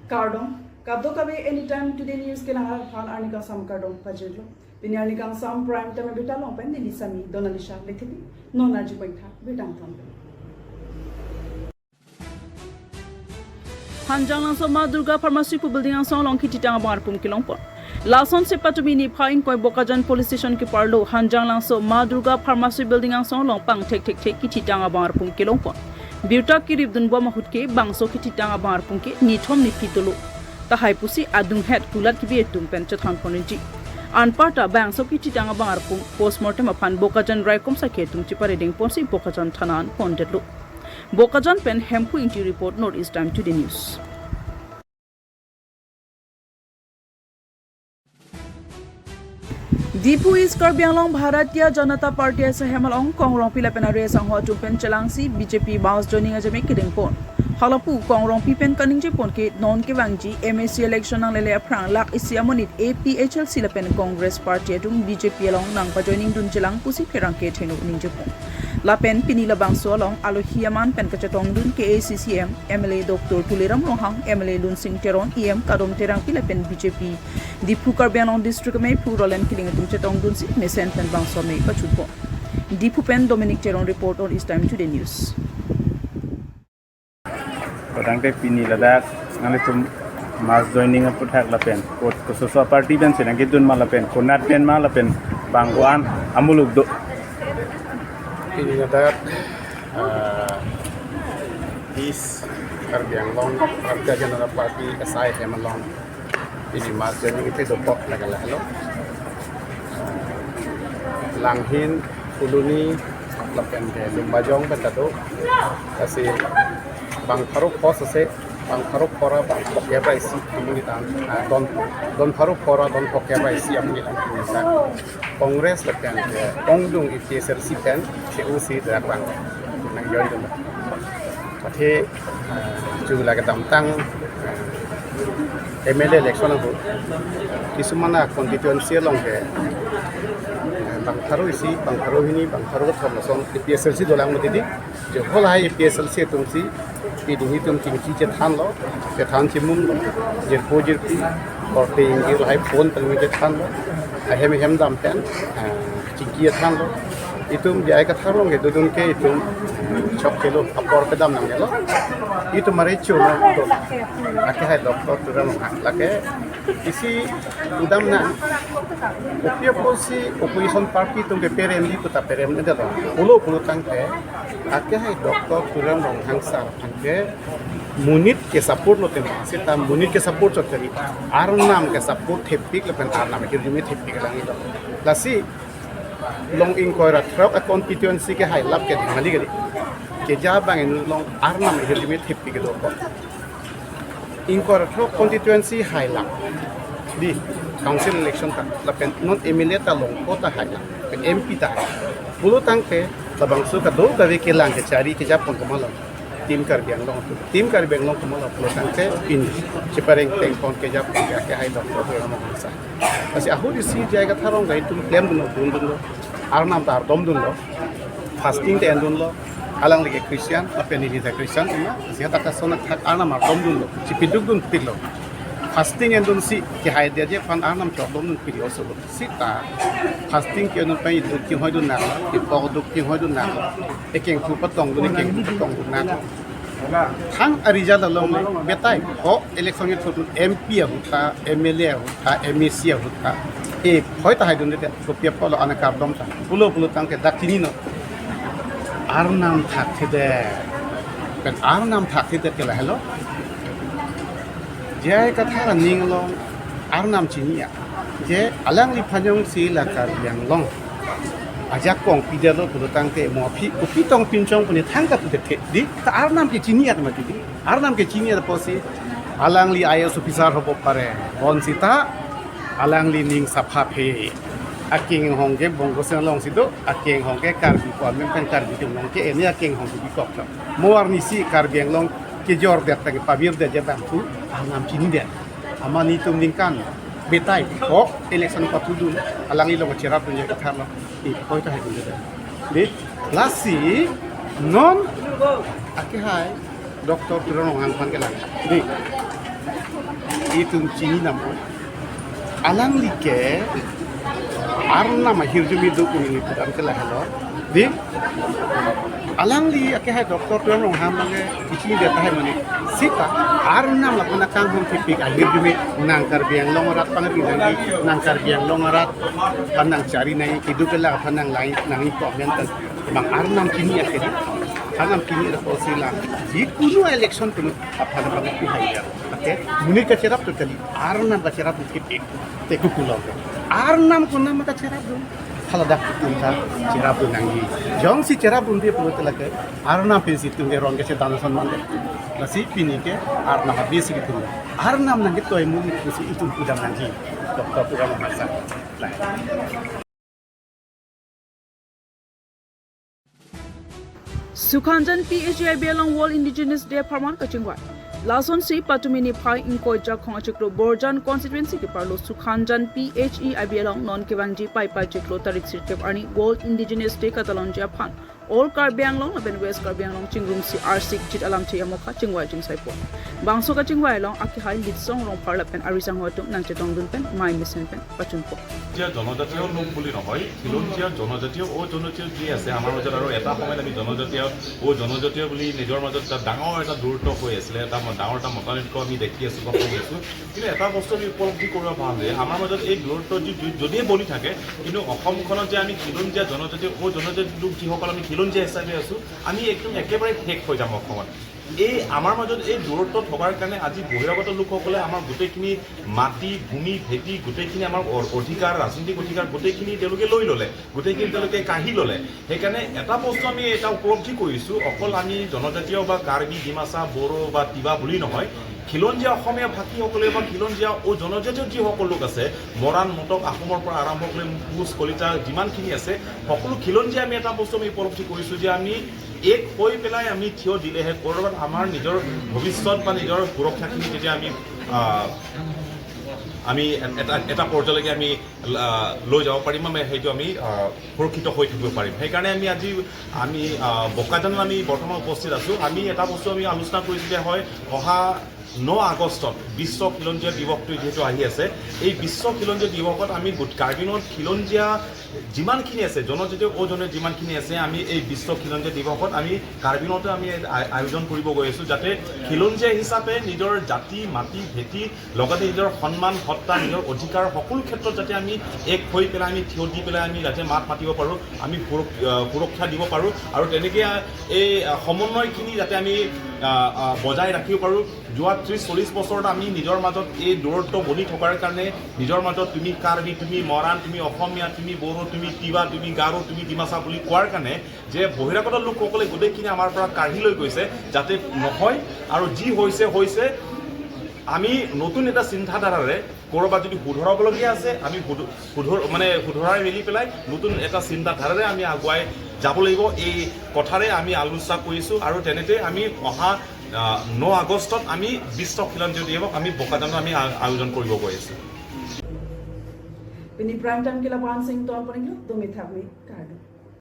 Cardon, Kabdo Kabe anytime today news ke lang fan arnika sam cardon pajirlo. Bini arnika sam prime time beta long pen ni sami donalisha lethebi non arji baitha betang thon. Hanjang so Ma Durga Pharmacy pu building ang song long kititang bar pum kilong por. Lason se patumini phaing koi Bokajan police station ke parlo Hanjang lang so Ma Durga Pharmacy building ang song long pang tek kititang bar pum kilong por. Biuta kirib dun bom hutke bangso kititang bar pum ke nithom ni pitolo. Tahai pusi adung head kulat ki bietum pen chathan ponji. Anparta bangso kititang bar pum postmortem apan Bokajan raikom sa ketum chipareding ponsi Bokajan thanan pondetlo. Bokajan pen hempu injury report Northeast Time Today News. Dipu is Karbi Anglong Bharatiya Janata Party as a Hemalong Kongrong Pila Penare Sangho Tumpen Chalangsi BJP Bounce joining as a making pon. Halapu Kongrong Pipen Kaninji Ponke non Kivangji MSC election ang lele aprang lak isiamonit APHL Silapen Congress Party atung BJP along nang pa joining dun chilang pusi perang ke thenu ninjapon. Lapen pinila bangso along alohiaman pen kachatong dun KACCM MLA Dr. Tuliram Lohang MLA Lun Singh Teron EM Kadom Terang Pilapen BJP Dipu Karbi Anglong district may purolen kiling atung chatong dun si mesen pen bangso may pachutpo. Dipu pen Dominic Teron report on East Time Today News. Kadang te pini ladak ngale tum mas joining up thak lapen ko social party ben senang gidun malapen konat pen malapen banggoan amuluk do pini ladak is Karbi Anglong Bharatiya Janata Party asai Hemalong pini mas joining itu dopok lagala hello langhin uluni lapen de lumbajong betado kasi bang Faruk pos se bang Faruk pora bang pokya baisi komunitan don Faruk pora don pokya baisi komunitan sa Kongres lekan Kongdung IPSLC pen CUC dakwang nang yon dum pate jula ka damtang MLA election ho kisumana constituency long ke bang Faru isi bang Faru ini bang Faru thomson IPSLC dolang mutidi jo holai IPSLC tumsi ini tum tinggi cetan lo, cetan cimun lo, jerpojir pi, korte ingir hai phone pelmi cetan lo, hem dampen, tinggi cetan lo, itu dia ikat harung itu dun ke itu chok kilo apor pedam nang lo, itu maricu lo, laki hai doktor turan laki, isi udam na, opposition party tum ke PRM di kota PRM itu lo, puluh tangke, laki hai doktor turan hangsar angke munit ke support lo teni sita munit ke support cho teni arnam ke support thepik le pen arnam ke jumi thepik lang ilo lasi long in koira trap a constituency ke hai lap ke mali gari ke ja bang in long arnam ke jumi thepik do ko in koira trap constituency hai lap di council election ta la pen non MLA ta long ko ta hai lap pen MP ta bulu tang pe labang su ka do ka ve ke lang ke chari ke ja pon ko malo tim Karbi Anglong ko malo lo tangke in cipareng teng kon ke jap ke hai doktor ko mo sa asi ahu di si jaiga tharong gai tum klem dun lo arnam tar dom dun lo fasting te endun lo alang lege Christian apeni di Christian ina si hata ka sona thak arnam ar dom dun lo cipiduk dun pilo fasting endun si ke hai de je pan arnam chok dom dun pilo so sita fasting ke endun pai duk ki hoi dun na ki po duk ki hoi dun na ekeng pu patong dun ekeng pu patong dun na thang arija da long betai ho election ye thot MP huta MLA huta MEC huta e hoi ta hai dun de ko pia polo anakar dom ta pulo tang ke dakini no arnam thak thide kan arnam thak thide ke la hello jai katha ning long arnam chinia je alang li phanyong si la Karbi Anglong ajak kong pidalo pulutang ke mo pi tong pinchong puni thangka tu de di ta arnam ke chinia ma di arnam ke chinia posi alang li IAS officer hobo pare on sita alang li ning sapha phe aking hongge bongo sen long sido aking hongge Karbi ko men kan Karbi tum long ke eni aking hongge bi kok mo warni si Karbi Anglong ke jor de ta ke pabir de je bang tu arnam chinia amani tum ning kan betai ko election patudun alang ilong cerap punya kathalo i koi ta hai de lasi non ake hai doktor turon hang pan ke lang di itu cini namu alang like arna mahir jumi do kuni putan ke lahalo di alang li ake hai doktor tuan rong ham mange ichi dia tahe mani sita arna la pana kang hum tipik ahir jumi nangkar biang longorat pangabi nangi nangkar biang longorat panang cari nai kidu kala panang lain nangi problem tan bang arnam kini ake Hanam kini ada posisi di kuno election tu apa nama bagi hanya, oke? Muni kecerap tu kali, Arnam kecerap tu kita teku pulau ke, Arnam kuna maka cerap tu, kalau dah kita cerap tu nangi, jong si cerap tu dia pulau telak ke, Arnam pensi tu dia orang kecer tanah sana, nasi pini ke, Arnam habis gitu, Arnam nangi tu emu pensi itu pun nangi, doktor tu orang masa, Sukhanjan PHI Belong World Indigenous Day Parman Kachingwa. Lason si patumini pai inkoja khongachikro Borjan constituency ke parlo Sukhanjan PHI Belong non kewangji pai pai chiklo tarik sirke arni World Indigenous Day katalon Japan. All Karbi Anglong aben West Karbi Anglong chingrum si R6 chit alam che yamoka chingwa jingsai po. Bangso ka chingwa long aki hai lit song rong parliament arisang hotum nang chetong dun pen mai mission pen pachun po. জনজাতীয় লোক বুলি নহয় খিলঞ্জীয়া জনজাতীয় ও জনজাতীয় যি আছে আমাৰ মাজত আৰু এটা সময়ত আমি জনজাতীয় ও জনজাতীয় বুলি নিজৰ মাজত এটা ডাঙৰ এটা দূৰত্ব হৈ আছিলে এটা ডাঙৰ এটা মতানৈক্য আমি দেখি আছোঁ বা শুনি আছোঁ কিন্তু এটা বস্তু আমি উপলব্ধি কৰিব পাৰোঁ যে আমাৰ মাজত এই দূৰত্ব যদিহে বলি থাকে কিন্তু অসমখনত যে আমি খিলঞ্জীয়া জনজাতীয় ও জনজাতীয় লোক যিসকল আমি খিলঞ্জীয়া হিচাপে আছোঁ আমি একদম একেবাৰে শেষ হৈ যাম অসমত এই আমাৰ মাজত এই দূৰত্ব থকাৰ কাৰণে আজি বহিৰাগত লোকসকলে আমাৰ গোটেইখিনি মাটি ভূমি ভেটি গোটেইখিনি আমাৰ অধিকাৰ ৰাজনৈতিক অধিকাৰ গোটেইখিনি তেওঁলোকে লৈ ল'লে গোটেইখিনি তেওঁলোকে কাঢ়ি ল'লে সেইকাৰণে এটা বস্তু আমি এটা উপলব্ধি কৰিছোঁ অকল আমি জনজাতীয় বা কাৰ্বি ডিমাচা বড়ো বা তিৱা বুলি নহয় খিলঞ্জীয়া অসমীয়া ভাষীসকলে বা খিলঞ্জীয়া ও জনজাতীয় যিসকল লোক আছে মৰাণ মটক আহোমৰ পৰা আৰম্ভ কৰি কোচ কলিতা যিমানখিনি আছে সকলো খিলঞ্জীয়া আমি এটা বস্তু আমি উপলব্ধি কৰিছোঁ যে আমি এক হৈ পেলাই আমি থিয় দিলেহে ক'ৰবাত আমাৰ নিজৰ ভৱিষ্যত বা নিজৰ সুৰক্ষাখিনি যেতিয়া আমি এটা পৰ্যায়লৈকে আমি লৈ যাব পাৰিম আমি সেইটো আমি সুৰক্ষিত হৈ থাকিব পাৰিম সেইকাৰণে আমি বোকাজানত আমি বৰ্তমান উপস্থিত আছোঁ আমি এটা বস্তু আমি আলোচনা কৰিছোঁ যে হয় অহা 9 আগষ্টত বিশ্ব খিলঞ্জীয়া দিৱসটো যেহেতু আহি আছে এই বিশ্ব খিলঞ্জীয়া দিৱসত আমি কাৰ্বিনত খিলঞ্জীয়া যিমানখিনি আছে জনজাতীয় ও জনজাতীয় যিমানখিনি আছে আমি এই বিশ্ব খিলঞ্জীয়া দিৱসত আমি কাৰ্বিনতে আমি আয়োজন কৰিব গৈ আছোঁ যাতে খিলঞ্জীয়া হিচাপে নিজৰ জাতি মাটি ভেটি লগতে নিজৰ সন্মান সত্তা নিজৰ অধিকাৰ সকলো ক্ষেত্ৰত যাতে আমি এক হৈ পেলাই আমি থিয় দি পেলাই আমি যাতে মাত মাতিব পাৰোঁ আমি সুৰক্ষা দিব পাৰোঁ আৰু তেনেকৈ এই সমন্বয়খিনি যাতে আমি বজাই ৰাখিব পাৰোঁ যোৱা 30-40 বছৰত আমি নিজৰ মাজত এই দূৰত্ব বনি থকাৰ কাৰণে নিজৰ মাজত তুমি কাৰ্বি তুমি মৰাণ তুমি অসমীয়া তুমি বড়ো তুমি তিৱা তুমি গাৰো তুমি ডিমাচা বুলি কোৱাৰ কাৰণে যে বহিৰাগত লোকসকলে গোটেইখিনি আমাৰ পৰা কাঢ়ি লৈ গৈছে যাতে নহয় আৰু যি হৈছে আমি নতুন এটা চিন্তাধাৰাৰে ক'ৰবাত যদি শুধৰাবলগীয়া আছে আমি শুধৰাই মেলি পেলাই নতুন এটা চিন্তাধাৰাৰে আমি আগুৱাই যাব লাগিব এই কথাৰে আমি আলোচনা কৰিছোঁ আৰু তেনেতে আমি অহা 9 আগষ্টত আমি বিশ্ব খিলঞ্জীয়া দিৱস আমি বোকাজানত আমি আয়োজন কৰিব গৈ আছোঁ Ini prime time kila pansing to apa nih? Tumithawi kado.